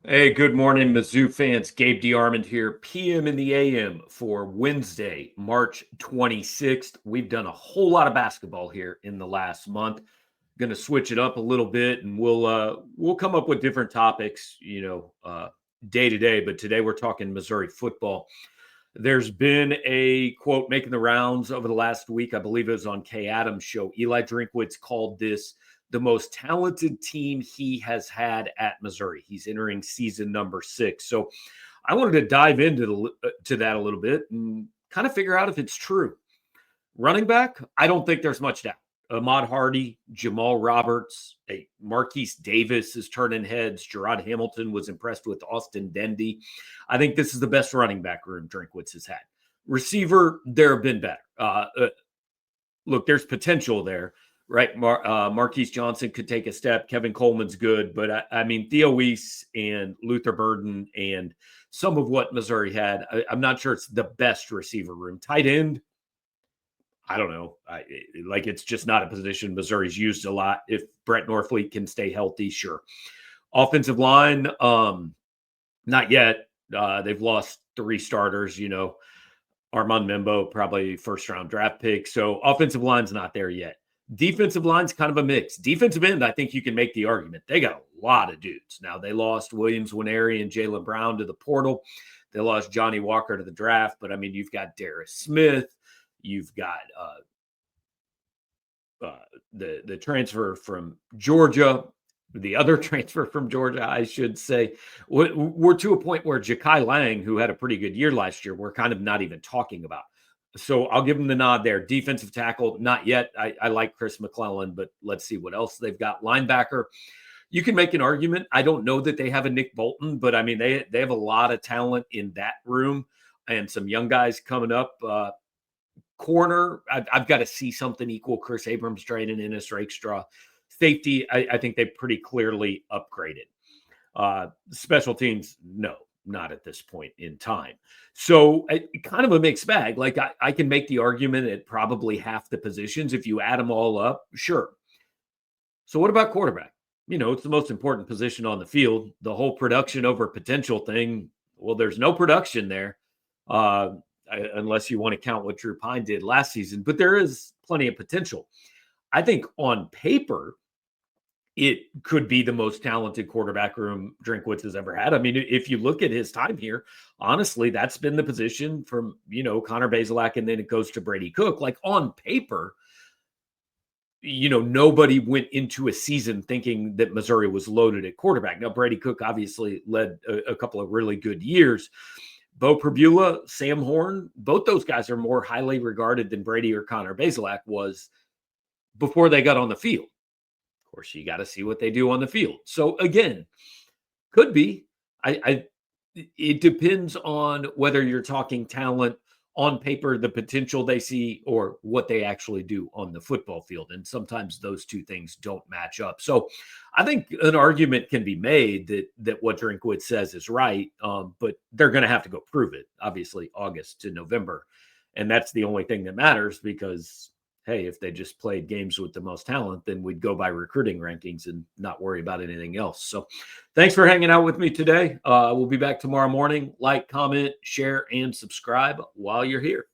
Hey, good morning, Mizzou fans. Gabe DeArmond here, PM in the AM for Wednesday, March 26th. We've done a whole lot of basketball here in the last month. Going to switch it up a little bit, and we'll come up with different topics, day to day. But today we're talking Missouri football. There's been a quote making the rounds over the last week. I believe it was on Kay Adams' show. Eli Drinkwitz called this the most talented team he has had at Missouri. He's entering season number 6. So I wanted to dive into to that a little bit and kind of figure out if it's true. Running back, I don't think there's much doubt. Ahmad Hardy, Jamal Roberts, Marquise Davis is turning heads. Gerard Hamilton was impressed with Austin Dendy. I think this is the best running back room Drinkwitz has had. Receiver, there have been better. Look, there's potential there, right? Marquise Johnson could take a step. Kevin Coleman's good, but I mean, Theo Weiss and Luther Burden and some of what Missouri had, I'm not sure it's the best receiver room. Tight end, I don't know. It's just not a position Missouri's used a lot. If Brett Norfleet can stay healthy, sure. Offensive line, not yet. They've lost 3 starters, Armand Membo, probably first-round draft pick. So offensive line's not there yet. Defensive line's kind of a mix. Defensive end, I think you can make the argument. They got a lot of dudes. Now, they lost Williams Winery and Jalen Brown to the portal. They lost Johnny Walker to the draft. But, I mean, you've got Darius Smith. You've got the transfer from Georgia, the other transfer from Georgia, I should say. We're to a point where Ja'Kai Lang, who had a pretty good year last year, we're kind of not even talking about. So I'll give them the nod there. Defensive tackle, not yet. I like Chris McClellan, but let's see what else they've got. Linebacker, you can make an argument. I don't know that they have a Nick Bolton, but I mean, they have a lot of talent in that room and some young guys coming up. Corner, I've got to see something equal. Chris Abrams, Drayden Ennis, Rakestraw. Safety, I think they pretty clearly upgraded. Special teams, no, not at this point in time. So kind of a mixed bag. Like I can make the argument at probably half the positions. If you add them all up, sure. So what about quarterback? It's the most important position on the field. The whole production over potential thing, well, there's no production there. Unless you want to count what Drew Pine did last season, but there is plenty of potential. I think on paper, it could be the most talented quarterback room Drinkwitz has ever had. I mean, if you look at his time here, honestly, that's been the position from, Connor Bazelak, and then it goes to Brady Cook. Like on paper, nobody went into a season thinking that Missouri was loaded at quarterback. Now, Brady Cook obviously led a couple of really good years. Beau Pribula, Sam Horn, both those guys are more highly regarded than Brady or Connor Bazelak was before they got on the field. Of course, you got to see what they do on the field. So again, could be. It depends on whether you're talking talent on paper, the potential they see, or what they actually do on the football field. And sometimes those two things don't match up. So I think an argument can be made that what Drinkwitz says is right, but they're going to have to go prove it, obviously, August to November. And that's the only thing that matters because, hey, if they just played games with the most talent, then we'd go by recruiting rankings and not worry about anything else. So thanks for hanging out with me today. We'll be back tomorrow morning. Like, comment, share, and subscribe while you're here.